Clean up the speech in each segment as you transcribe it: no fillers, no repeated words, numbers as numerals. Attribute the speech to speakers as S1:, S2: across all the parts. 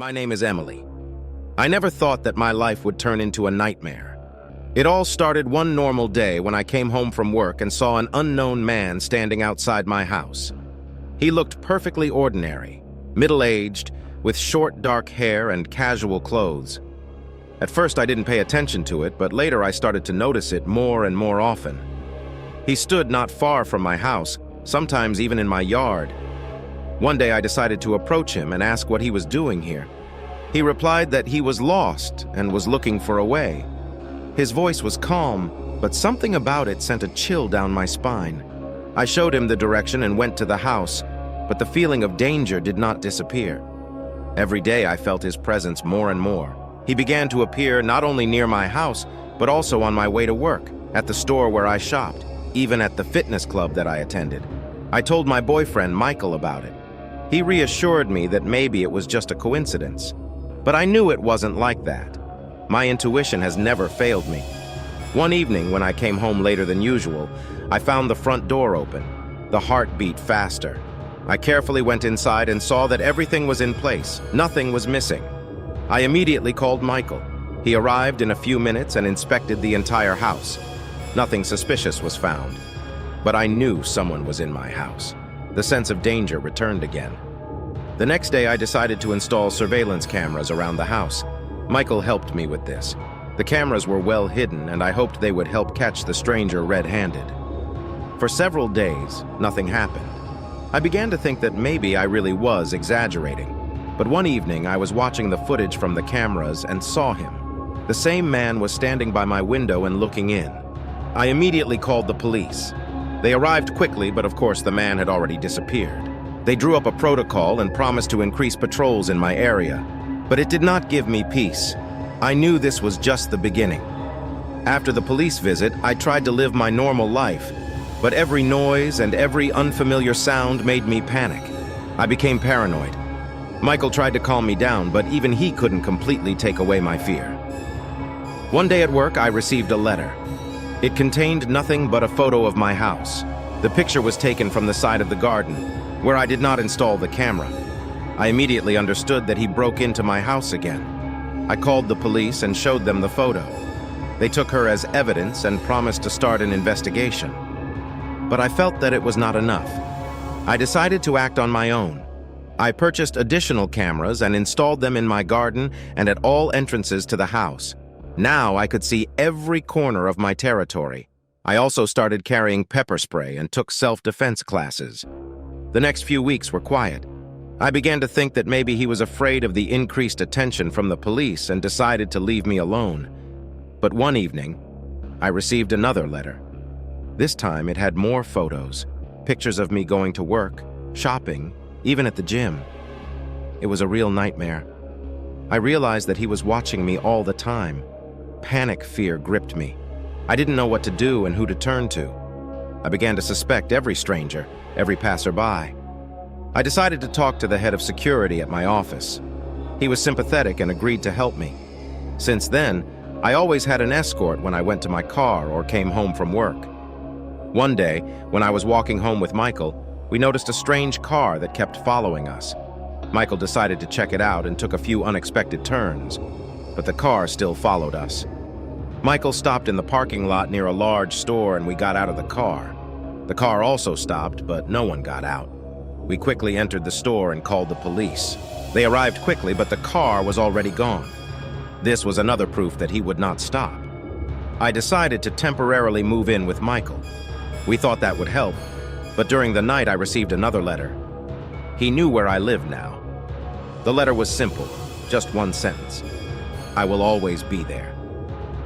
S1: My name is Emily. I never thought that my life would turn into a nightmare. It all started one normal day when I came home from work and saw an unknown man standing outside my house. He looked perfectly ordinary, middle-aged, with short dark hair and casual clothes. At first I didn't pay attention to it, but later I started to notice it more and more often. He stood not far from my house, sometimes even in my yard. One day I decided to approach him and ask what he was doing here. He replied that he was lost and was looking for a way. His voice was calm, but something about it sent a chill down my spine. I showed him the direction and went to the house, but the feeling of danger did not disappear. Every day I felt his presence more and more. He began to appear not only near my house, but also on my way to work, at the store where I shopped, even at the fitness club that I attended. I told my boyfriend, Michael, about it. He reassured me that maybe it was just a coincidence. But I knew it wasn't like that. My intuition has never failed me. One evening, when I came home later than usual, I found the front door open. The heart beat faster. I carefully went inside and saw that everything was in place. Nothing was missing. I immediately called Michael. He arrived in a few minutes and inspected the entire house. Nothing suspicious was found. But I knew someone was in my house. The sense of danger returned again. The next day, I decided to install surveillance cameras around the house. Michael helped me with this. The cameras were well hidden, and I hoped they would help catch the stranger red-handed. For several days, nothing happened. I began to think that maybe I really was exaggerating. But one evening, I was watching the footage from the cameras and saw him. The same man was standing by my window and looking in. I immediately called the police. They arrived quickly, but of course the man had already disappeared. They drew up a protocol and promised to increase patrols in my area, but it did not give me peace. I knew this was just the beginning. After the police visit, I tried to live my normal life, but every noise and every unfamiliar sound made me panic. I became paranoid. Michael tried to calm me down, but even he couldn't completely take away my fear. One day at work, I received a letter. It contained nothing but a photo of my house. The picture was taken from the side of the garden, where I did not install the camera. I immediately understood that he broke into my house again. I called the police and showed them the photo. They took her as evidence and promised to start an investigation. But I felt that it was not enough. I decided to act on my own. I purchased additional cameras and installed them in my garden and at all entrances to the house. Now I could see every corner of my territory. I also started carrying pepper spray and took self-defense classes. The next few weeks were quiet. I began to think that maybe he was afraid of the increased attention from the police and decided to leave me alone. But one evening, I received another letter. This time it had more photos, pictures of me going to work, shopping, even at the gym. It was a real nightmare. I realized that he was watching me all the time. Panic fear gripped me. I didn't know what to do and who to turn to. I began to suspect every stranger, every passerby. I decided to talk to the head of security at my office. He was sympathetic and agreed to help me. Since then, I always had an escort when I went to my car or came home from work. One day, when I was walking home with Michael, we noticed a strange car that kept following us. Michael decided to check it out and took a few unexpected turns, but the car still followed us. Michael stopped in the parking lot near a large store and we got out of the car. The car also stopped, but no one got out. We quickly entered the store and called the police. They arrived quickly, but the car was already gone. This was another proof that he would not stop. I decided to temporarily move in with Michael. We thought that would help, but during the night I received another letter. He knew where I lived now. The letter was simple, just one sentence. I will always be there.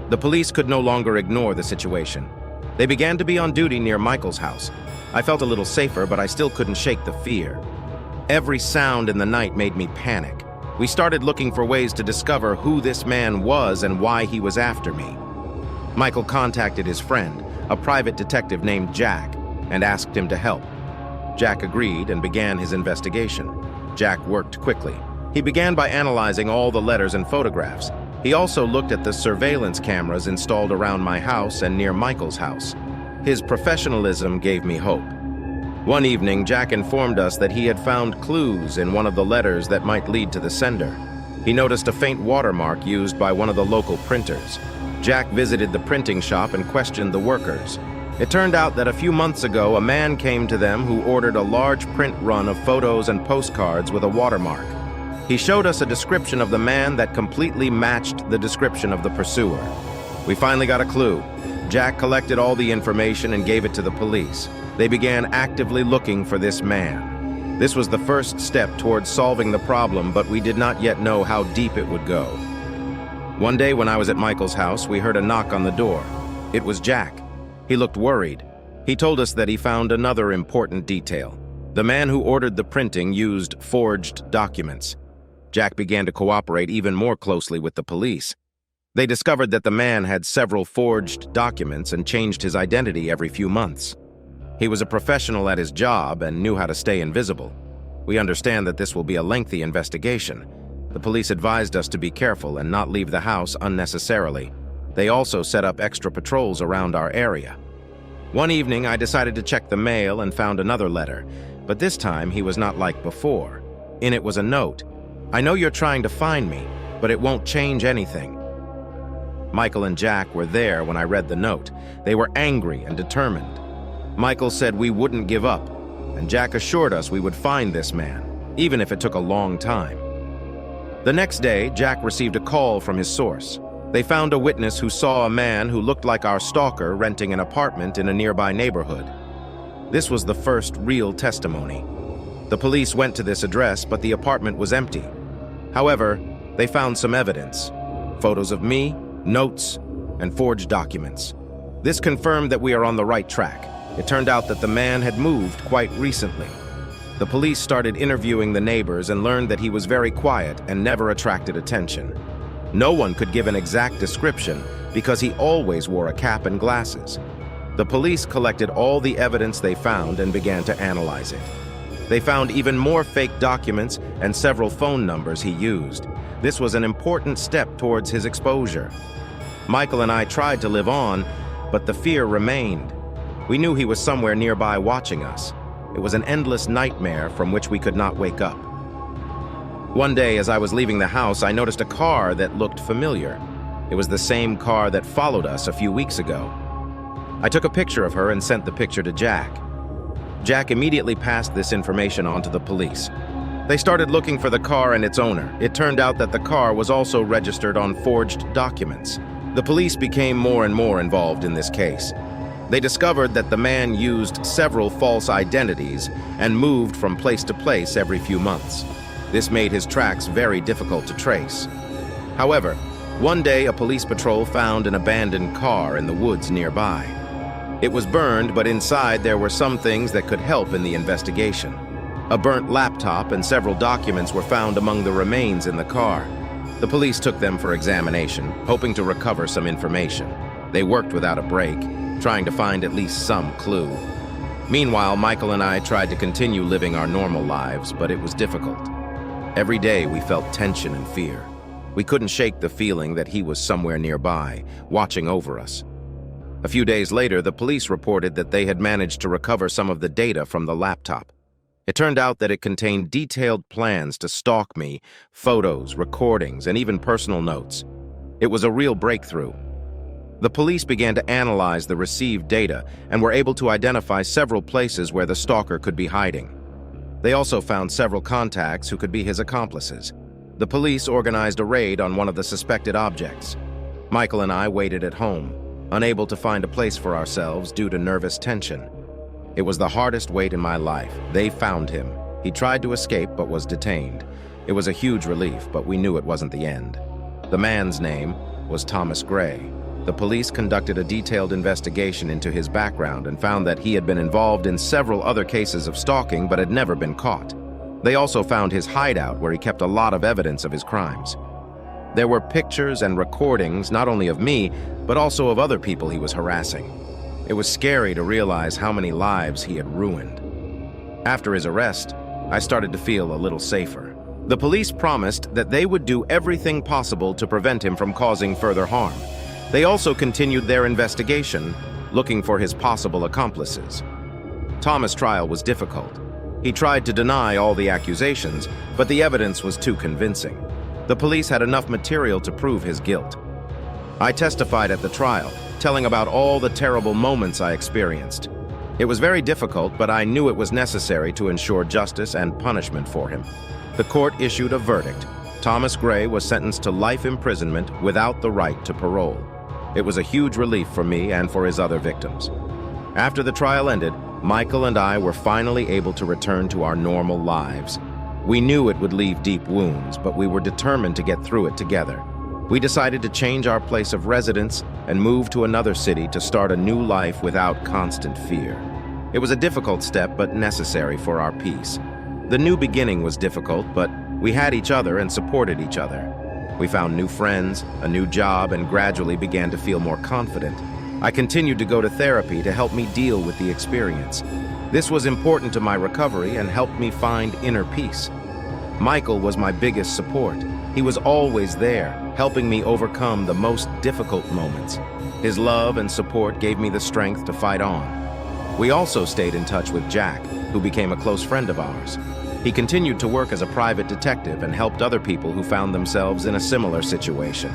S1: The police could no longer ignore the situation. They began to be on duty near Michael's house. I felt a little safer, but I still couldn't shake the fear. Every sound in the night made me panic. We started looking for ways to discover who this man was and why he was after me. Michael contacted his friend, a private detective named Jack, and asked him to help. Jack agreed and began his investigation. Jack worked quickly. He began by analyzing all the letters and photographs. He also looked at the surveillance cameras installed around my house and near Michael's house. His professionalism gave me hope. One evening, Jack informed us that he had found clues in one of the letters that might lead to the sender. He noticed a faint watermark used by one of the local printers. Jack visited the printing shop and questioned the workers. It turned out that a few months ago, a man came to them who ordered a large print run of photos and postcards with a watermark. He showed us a description of the man that completely matched the description of the pursuer. We finally got a clue. Jack collected all the information and gave it to the police. They began actively looking for this man. This was the first step towards solving the problem, but we did not yet know how deep it would go. One day when I was at Michael's house, we heard a knock on the door. It was Jack. He looked worried. He told us that he found another important detail. The man who ordered the printing used forged documents. Jack began to cooperate even more closely with the police. They discovered that the man had several forged documents and changed his identity every few months. He was a professional at his job and knew how to stay invisible. We understand that this will be a lengthy investigation. The police advised us to be careful and not leave the house unnecessarily. They also set up extra patrols around our area. One evening, I decided to check the mail and found another letter, but this time he was not like before. In it was a note. "I know you're trying to find me, but it won't change anything." Michael and Jack were there when I read the note. They were angry and determined. Michael said we wouldn't give up, and Jack assured us we would find this man, even if it took a long time. The next day, Jack received a call from his source. They found a witness who saw a man who looked like our stalker renting an apartment in a nearby neighborhood. This was the first real testimony. The police went to this address, but the apartment was empty. However, they found some evidence: photos of me, notes, and forged documents. This confirmed that we are on the right track. It turned out that the man had moved quite recently. The police started interviewing the neighbors and learned that he was very quiet and never attracted attention. No one could give an exact description because he always wore a cap and glasses. The police collected all the evidence they found and began to analyze it. They found even more fake documents and several phone numbers he used. This was an important step towards his exposure. Michael and I tried to live on, but the fear remained. We knew he was somewhere nearby watching us. It was an endless nightmare from which we could not wake up. One day, as I was leaving the house, I noticed a car that looked familiar. It was the same car that followed us a few weeks ago. I took a picture of her and sent the picture to Jack. Jack immediately passed this information on to the police. They started looking for the car and its owner. It turned out that the car was also registered on forged documents. The police became more and more involved in this case. They discovered that the man used several false identities and moved from place to place every few months. This made his tracks very difficult to trace. However, one day a police patrol found an abandoned car in the woods nearby. It was burned, but inside there were some things that could help in the investigation. A burnt laptop and several documents were found among the remains in the car. The police took them for examination, hoping to recover some information. They worked without a break, trying to find at least some clue. Meanwhile, Michael and I tried to continue living our normal lives, but it was difficult. Every day we felt tension and fear. We couldn't shake the feeling that he was somewhere nearby, watching over us. A few days later, the police reported that they had managed to recover some of the data from the laptop. It turned out that it contained detailed plans to stalk me, photos, recordings, and even personal notes. It was a real breakthrough. The police began to analyze the received data and were able to identify several places where the stalker could be hiding. They also found several contacts who could be his accomplices. The police organized a raid on one of the suspected objects. Michael and I waited at home, unable to find a place for ourselves due to nervous tension. It was the hardest wait in my life. They found him. He tried to escape but was detained. It was a huge relief, but we knew it wasn't the end. The man's name was Thomas Gray. The police conducted a detailed investigation into his background and found that he had been involved in several other cases of stalking but had never been caught. They also found his hideout where he kept a lot of evidence of his crimes. There were pictures and recordings not only of me, but also of other people he was harassing. It was scary to realize how many lives he had ruined. After his arrest, I started to feel a little safer. The police promised that they would do everything possible to prevent him from causing further harm. They also continued their investigation, looking for his possible accomplices. Thomas' trial was difficult. He tried to deny all the accusations, but the evidence was too convincing. The police had enough material to prove his guilt. I testified at the trial, telling about all the terrible moments I experienced. It was very difficult, but I knew it was necessary to ensure justice and punishment for him. The court issued a verdict. Thomas Gray was sentenced to life imprisonment without the right to parole. It was a huge relief for me and for his other victims. After the trial ended, Michael and I were finally able to return to our normal lives. We knew it would leave deep wounds, but we were determined to get through it together. We decided to change our place of residence and move to another city to start a new life without constant fear. It was a difficult step, but necessary for our peace. The new beginning was difficult, but we had each other and supported each other. We found new friends, a new job, and gradually began to feel more confident. I continued to go to therapy to help me deal with the experience. This was important to my recovery and helped me find inner peace. Michael was my biggest support. He was always there, helping me overcome the most difficult moments. His love and support gave me the strength to fight on. We also stayed in touch with Jack, who became a close friend of ours. He continued to work as a private detective and helped other people who found themselves in a similar situation.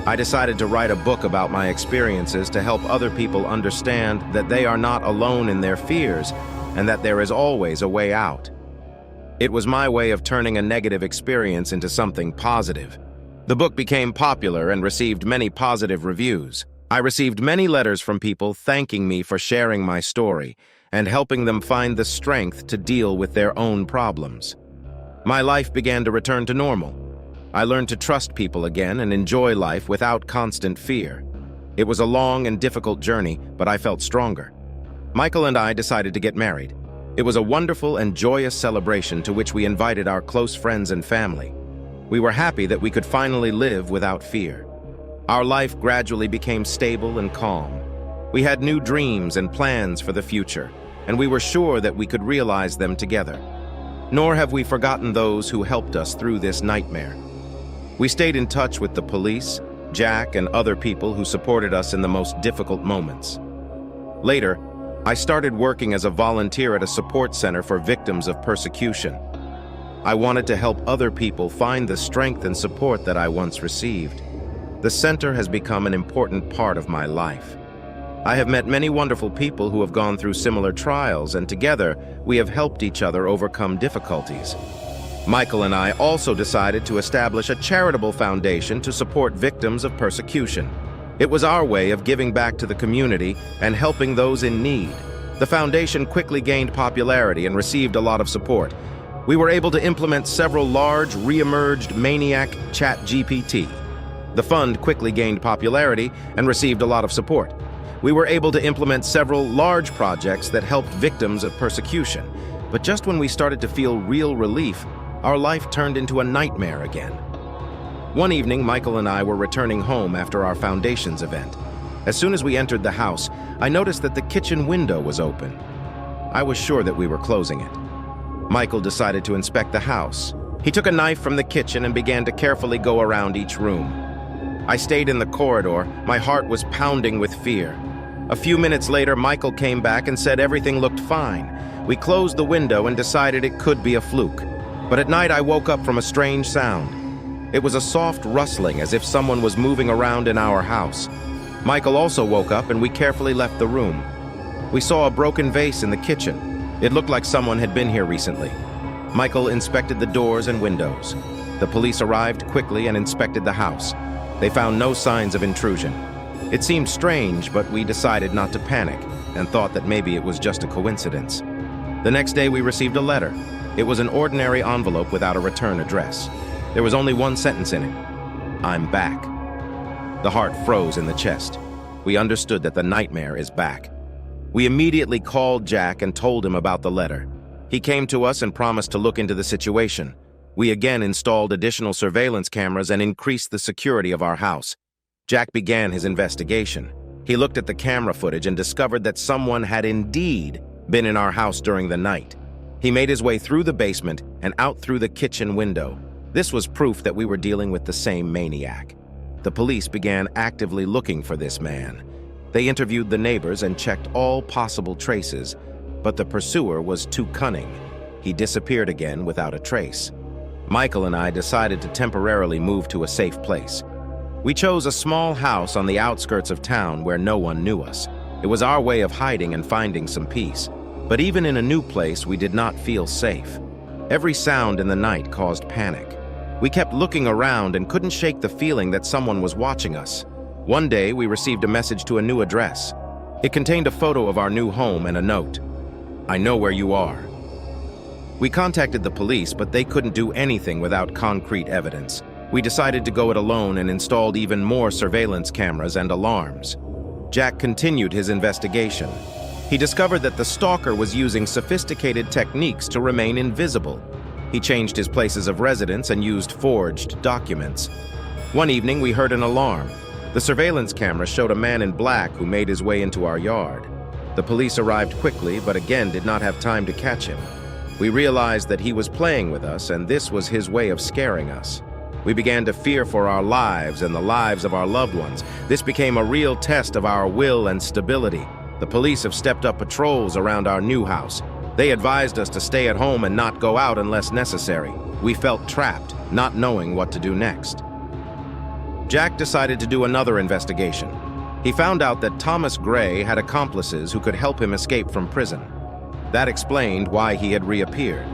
S1: I decided to write a book about my experiences to help other people understand that they are not alone in their fears and that there is always a way out. It was my way of turning a negative experience into something positive. The book became popular and received many positive reviews. I received many letters from people thanking me for sharing my story and helping them find the strength to deal with their own problems. My life began to return to normal. I learned to trust people again and enjoy life without constant fear. It was a long and difficult journey, but I felt stronger. Michael and I decided to get married. It was a wonderful and joyous celebration to which we invited our close friends and family. We were happy that we could finally live without fear. Our life gradually became stable and calm. We had new dreams and plans for the future, and we were sure that we could realize them together. Nor have we forgotten those who helped us through this nightmare. We stayed in touch with the police, Jack, and other people who supported us in the most difficult moments. Later, I started working as a volunteer at a support center for victims of persecution. I wanted to help other people find the strength and support that I once received. The center has become an important part of my life. I have met many wonderful people who have gone through similar trials, and together we have helped each other overcome difficulties. Michael and I also decided to establish a charitable foundation to support victims of persecution. It was our way of giving back to the community and helping those in need. The foundation quickly gained popularity and received a lot of support. We were able to implement several large, re-emerged maniac ChatGPT. The fund quickly gained popularity and received a lot of support. We were able to implement several large projects that helped victims of persecution. But just when we started to feel real relief, our life turned into a nightmare again. One evening, Michael and I were returning home after our foundation's event. As soon as we entered the house, I noticed that the kitchen window was open. I was sure that we were closing it. Michael decided to inspect the house. He took a knife from the kitchen and began to carefully go around each room. I stayed in the corridor. My heart was pounding with fear. A few minutes later, Michael came back and said everything looked fine. We closed the window and decided it could be a fluke. But at night, I woke up from a strange sound. It was a soft rustling, as if someone was moving around in our house. Michael also woke up and we carefully left the room. We saw a broken vase in the kitchen. It looked like someone had been here recently. Michael inspected the doors and windows. The police arrived quickly and inspected the house. They found no signs of intrusion. It seemed strange, but we decided not to panic and thought that maybe it was just a coincidence. The next day, we received a letter. It was an ordinary envelope without a return address. There was only one sentence in it: "I'm back." The heart froze in the chest. We understood that the nightmare is back. We immediately called Jack and told him about the letter. He came to us and promised to look into the situation. We again installed additional surveillance cameras and increased the security of our house. Jack began his investigation. He looked at the camera footage and discovered that someone had indeed been in our house during the night. He made his way through the basement and out through the kitchen window. This was proof that we were dealing with the same maniac. The police began actively looking for this man. They interviewed the neighbors and checked all possible traces, but the pursuer was too cunning. He disappeared again without a trace. Michael and I decided to temporarily move to a safe place. We chose a small house on the outskirts of town where no one knew us. It was our way of hiding and finding some peace. But even in a new place, we did not feel safe. Every sound in the night caused panic. We kept looking around and couldn't shake the feeling that someone was watching us. One day, we received a message to a new address. It contained a photo of our new home and a note. "I know where you are." We contacted the police, but they couldn't do anything without concrete evidence. We decided to go it alone and installed even more surveillance cameras and alarms. Jack continued his investigation. He discovered that the stalker was using sophisticated techniques to remain invisible. He changed his places of residence and used forged documents. One evening, we heard an alarm. The surveillance camera showed a man in black who made his way into our yard. The police arrived quickly, but again did not have time to catch him. We realized that he was playing with us, and this was his way of scaring us. We began to fear for our lives and the lives of our loved ones. This became a real test of our will and stability. The police have stepped up patrols around our new house. They advised us to stay at home and not go out unless necessary. We felt trapped, not knowing what to do next. Jack decided to do another investigation. He found out that Thomas Gray had accomplices who could help him escape from prison. That explained why he had reappeared.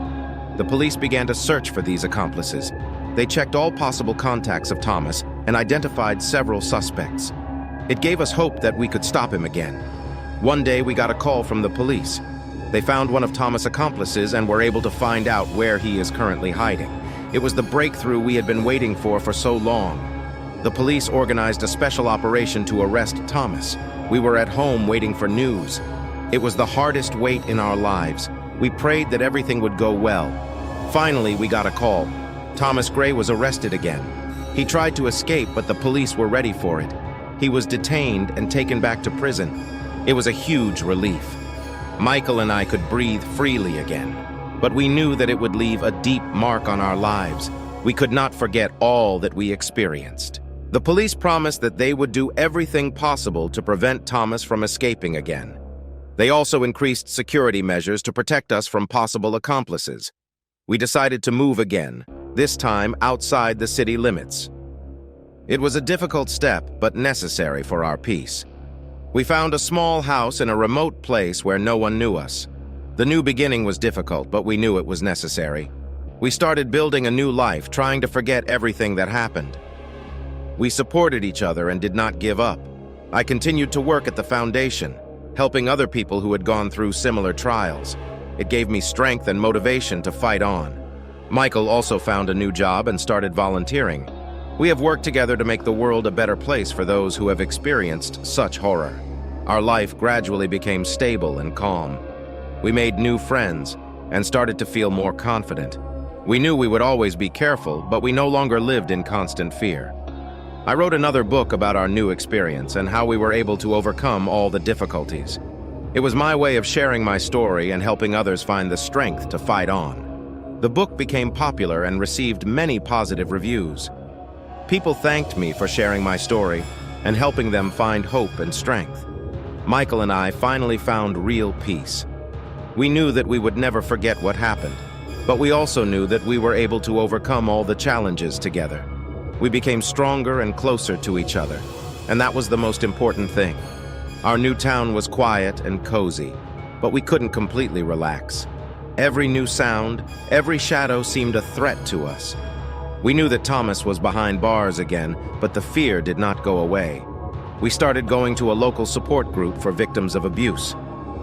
S1: The police began to search for these accomplices. They checked all possible contacts of Thomas and identified several suspects. It gave us hope that we could stop him again. One day, we got a call from the police. They found one of Thomas' accomplices and were able to find out where he is currently hiding. It was the breakthrough we had been waiting for so long. The police organized a special operation to arrest Thomas. We were at home waiting for news. It was the hardest wait in our lives. We prayed that everything would go well. Finally, we got a call. Thomas Gray was arrested again. He tried to escape, but the police were ready for it. He was detained and taken back to prison. It was a huge relief. Michael and I could breathe freely again, but we knew that it would leave a deep mark on our lives. We could not forget all that we experienced. The police promised that they would do everything possible to prevent Thomas from escaping again. They also increased security measures to protect us from possible accomplices. We decided to move again, this time outside the city limits. It was a difficult step, but necessary for our peace. We found a small house in a remote place where no one knew us. The new beginning was difficult, but we knew it was necessary. We started building a new life, trying to forget everything that happened. We supported each other and did not give up. I continued to work at the foundation, helping other people who had gone through similar trials. It gave me strength and motivation to fight on. Michael also found a new job and started volunteering. We have worked together to make the world a better place for those who have experienced such horror. Our life gradually became stable and calm. We made new friends and started to feel more confident. We knew we would always be careful, but we no longer lived in constant fear. I wrote another book about our new experience and how we were able to overcome all the difficulties. It was my way of sharing my story and helping others find the strength to fight on. The book became popular and received many positive reviews. People thanked me for sharing my story and helping them find hope and strength. Michael and I finally found real peace. We knew that we would never forget what happened, but we also knew that we were able to overcome all the challenges together. We became stronger and closer to each other, and that was the most important thing. Our new town was quiet and cozy, but we couldn't completely relax. Every new sound, every shadow seemed a threat to us. We knew that Thomas was behind bars again, but the fear did not go away. We started going to a local support group for victims of abuse.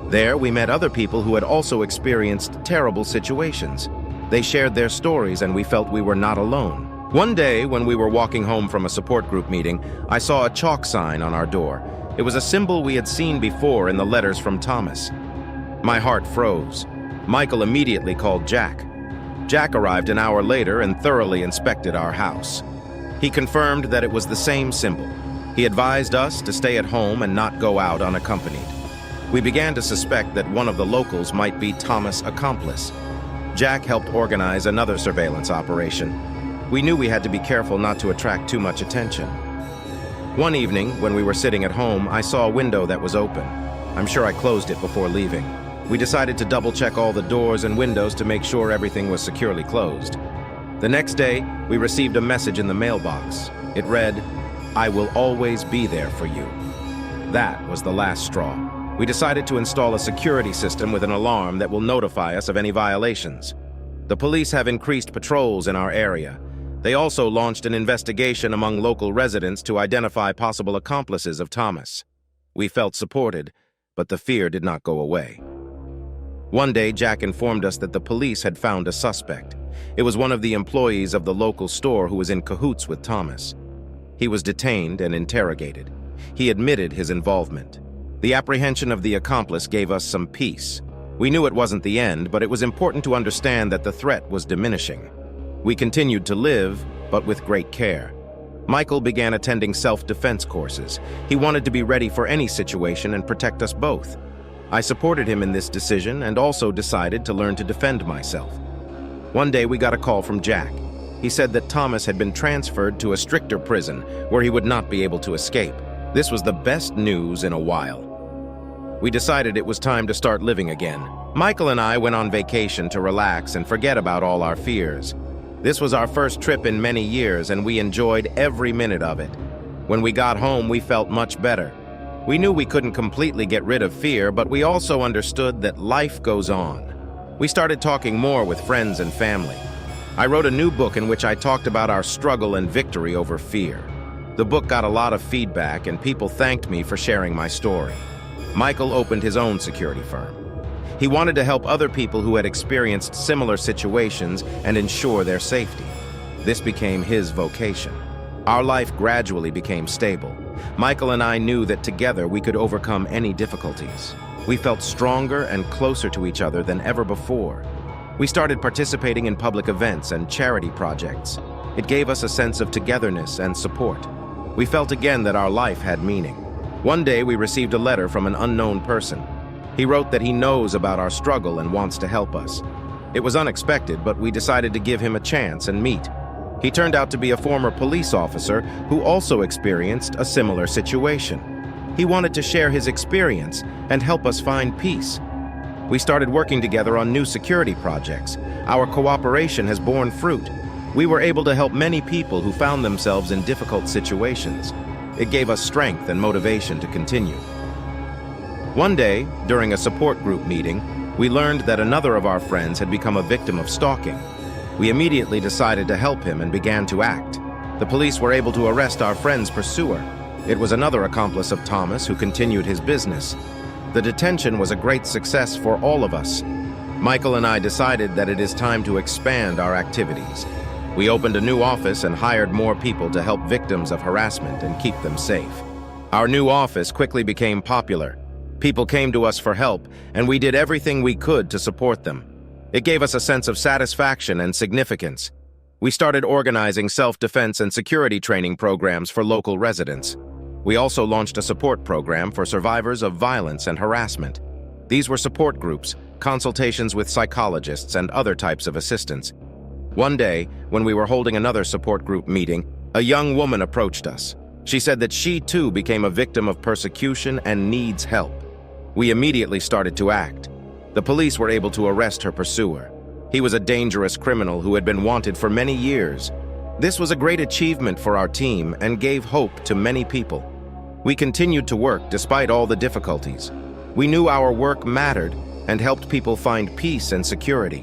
S1: There, we met other people who had also experienced terrible situations. They shared their stories, and we felt we were not alone. One day, when we were walking home from a support group meeting, I saw a chalk sign on our door. It was a symbol we had seen before in the letters from Thomas. My heart froze. Michael immediately called Jack. Jack arrived an hour later and thoroughly inspected our house. He confirmed that it was the same symbol. He advised us to stay at home and not go out unaccompanied. We began to suspect that one of the locals might be Thomas' accomplice. Jack helped organize another surveillance operation. We knew we had to be careful not to attract too much attention. One evening, when we were sitting at home, I saw a window that was open. I'm sure I closed it before leaving. We decided to double-check all the doors and windows to make sure everything was securely closed. The next day, we received a message in the mailbox. It read, "I will always be there for you." That was the last straw. We decided to install a security system with an alarm that will notify us of any violations. The police have increased patrols in our area. They also launched an investigation among local residents to identify possible accomplices of Thomas. We felt supported, but the fear did not go away. One day, Jack informed us that the police had found a suspect. It was one of the employees of the local store who was in cahoots with Thomas. He was detained and interrogated. He admitted his involvement. The apprehension of the accomplice gave us some peace. We knew it wasn't the end, but it was important to understand that the threat was diminishing. We continued to live, but with great care. Michael began attending self-defense courses. He wanted to be ready for any situation and protect us both. I supported him in this decision and also decided to learn to defend myself. One day we got a call from Jack. He said that Thomas had been transferred to a stricter prison where he would not be able to escape. This was the best news in a while. We decided it was time to start living again. Michael and I went on vacation to relax and forget about all our fears. This was our first trip in many years, and we enjoyed every minute of it. When we got home, we felt much better. We knew we couldn't completely get rid of fear, but we also understood that life goes on. We started talking more with friends and family. I wrote a new book in which I talked about our struggle and victory over fear. The book got a lot of feedback, and people thanked me for sharing my story. Michael opened his own security firm. He wanted to help other people who had experienced similar situations and ensure their safety. This became his vocation. Our life gradually became stable. Michael and I knew that together we could overcome any difficulties. We felt stronger and closer to each other than ever before. We started participating in public events and charity projects. It gave us a sense of togetherness and support. We felt again that our life had meaning. One day we received a letter from an unknown person. He wrote that he knows about our struggle and wants to help us. It was unexpected, but we decided to give him a chance and meet. He turned out to be a former police officer who also experienced a similar situation. He wanted to share his experience and help us find peace. We started working together on new security projects. Our cooperation has borne fruit. We were able to help many people who found themselves in difficult situations. It gave us strength and motivation to continue. One day, during a support group meeting, we learned that another of our friends had become a victim of stalking. We immediately decided to help him and began to act. The police were able to arrest our friend's pursuer. It was another accomplice of Thomas who continued his business. The detention was a great success for all of us. Michael and I decided that it is time to expand our activities. We opened a new office and hired more people to help victims of harassment and keep them safe. Our new office quickly became popular. People came to us for help, and we did everything we could to support them. It gave us a sense of satisfaction and significance. We started organizing self-defense and security training programs for local residents. We also launched a support program for survivors of violence and harassment. These were support groups, consultations with psychologists, and other types of assistance. One day, when we were holding another support group meeting, a young woman approached us. She said that she too became a victim of persecution and needs help. We immediately started to act. The police were able to arrest her pursuer. He was a dangerous criminal who had been wanted for many years. This was a great achievement for our team and gave hope to many people. We continued to work despite all the difficulties. We knew our work mattered and helped people find peace and security.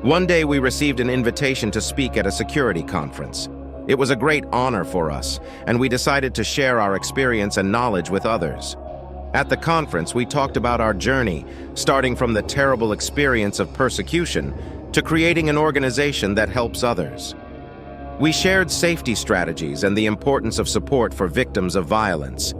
S1: One day we received an invitation to speak at a security conference. It was a great honor for us, and we decided to share our experience and knowledge with others. At the conference, we talked about our journey, starting from the terrible experience of persecution to creating an organization that helps others. We shared safety strategies and the importance of support for victims of violence.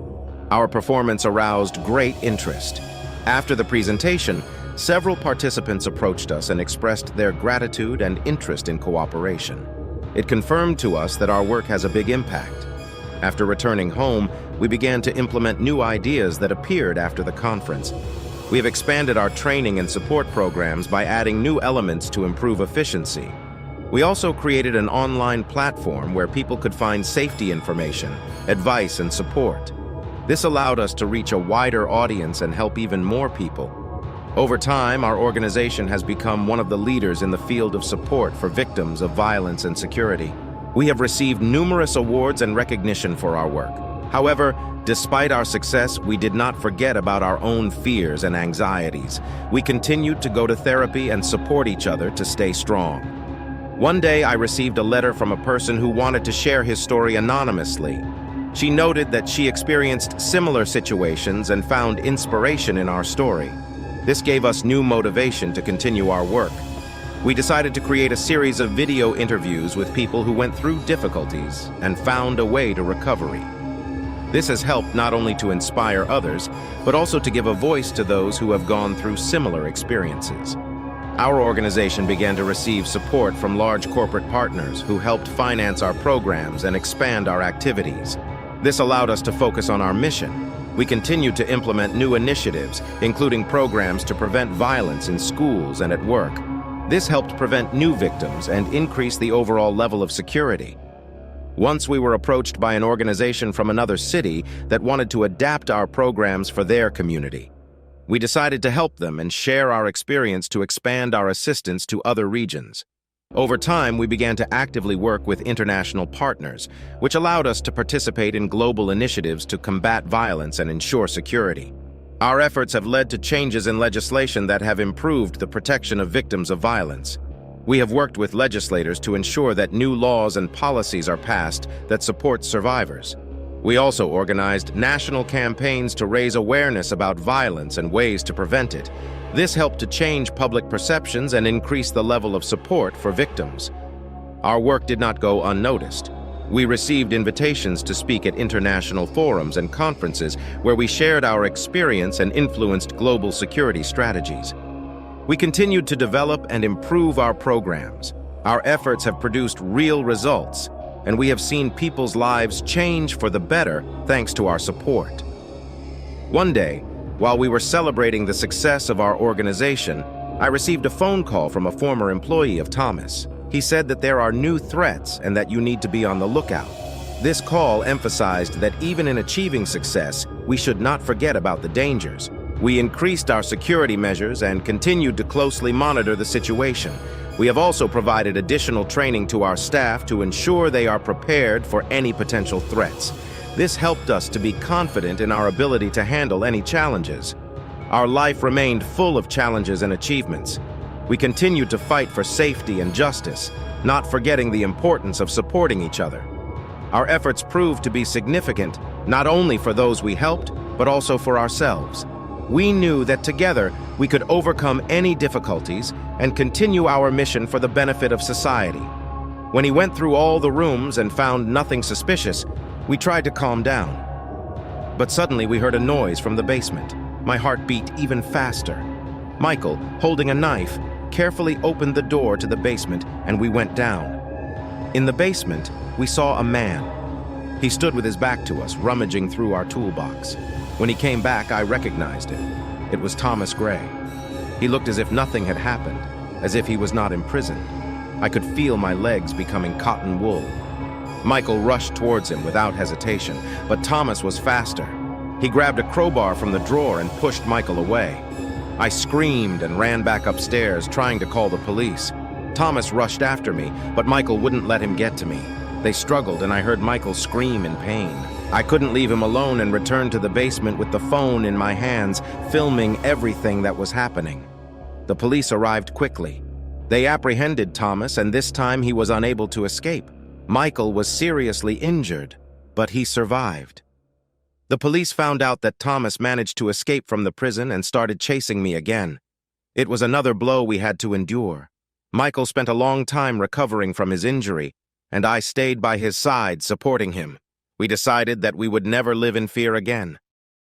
S1: Our performance aroused great interest. After the presentation, several participants approached us and expressed their gratitude and interest in cooperation. It confirmed to us that our work has a big impact. After returning home, we began to implement new ideas that appeared after the conference. We have expanded our training and support programs by adding new elements to improve efficiency. We also created an online platform where people could find safety information, advice, and support. This allowed us to reach a wider audience and help even more people. Over time, our organization has become one of the leaders in the field of support for victims of violence and security. We have received numerous awards and recognition for our work. However, despite our success, we did not forget about our own fears and anxieties. We continued to go to therapy and support each other to stay strong. One day, I received a letter from a person who wanted to share his story anonymously. She noted that she experienced similar situations and found inspiration in our story. This gave us new motivation to continue our work. We decided to create a series of video interviews with people who went through difficulties and found a way to recovery. This has helped not only to inspire others, but also to give a voice to those who have gone through similar experiences. Our organization began to receive support from large corporate partners who helped finance our programs and expand our activities. This allowed us to focus on our mission. We continued to implement new initiatives, including programs to prevent violence in schools and at work. This helped prevent new victims and increase the overall level of security. Once we were approached by an organization from another city that wanted to adapt our programs for their community. We decided to help them and share our experience to expand our assistance to other regions. Over time, we began to actively work with international partners, which allowed us to participate in global initiatives to combat violence and ensure security. Our efforts have led to changes in legislation that have improved the protection of victims of violence. We have worked with legislators to ensure that new laws and policies are passed that support survivors. We also organized national campaigns to raise awareness about violence and ways to prevent it. This helped to change public perceptions and increase the level of support for victims. Our work did not go unnoticed. We received invitations to speak at international forums and conferences where we shared our experience and influenced global security strategies. We continued to develop and improve our programs. Our efforts have produced real results, and we have seen people's lives change for the better thanks to our support. One day, while we were celebrating the success of our organization, I received a phone call from a former employee of Thomas. He said that there are new threats and that you need to be on the lookout. This call emphasized that even in achieving success, we should not forget about the dangers. We increased our security measures and continued to closely monitor the situation. We have also provided additional training to our staff to ensure they are prepared for any potential threats. This helped us to be confident in our ability to handle any challenges. Our life remained full of challenges and achievements. We continued to fight for safety and justice, not forgetting the importance of supporting each other. Our efforts proved to be significant, not only for those we helped, but also for ourselves. We knew that together we could overcome any difficulties and continue our mission for the benefit of society. When he went through all the rooms and found nothing suspicious, we tried to calm down. But suddenly we heard a noise from the basement. My heart beat even faster. Michael, holding a knife, carefully opened the door to the basement and we went down. In the basement, we saw a man. He stood with his back to us, rummaging through our toolbox. When he came back, I recognized him. It was Thomas Gray. He looked as if nothing had happened, as if he was not imprisoned. I could feel my legs becoming cotton wool. Michael rushed towards him without hesitation, but Thomas was faster. He grabbed a crowbar from the drawer and pushed Michael away. I screamed and ran back upstairs, trying to call the police. Thomas rushed after me, but Michael wouldn't let him get to me. They struggled, and I heard Michael scream in pain. I couldn't leave him alone and returned to the basement with the phone in my hands, filming everything that was happening. The police arrived quickly. They apprehended Thomas, and this time he was unable to escape. Michael was seriously injured, but he survived. The police found out that Thomas managed to escape from the prison and started chasing me again. It was another blow we had to endure. Michael spent a long time recovering from his injury, and I stayed by his side supporting him. We decided that we would never live in fear again.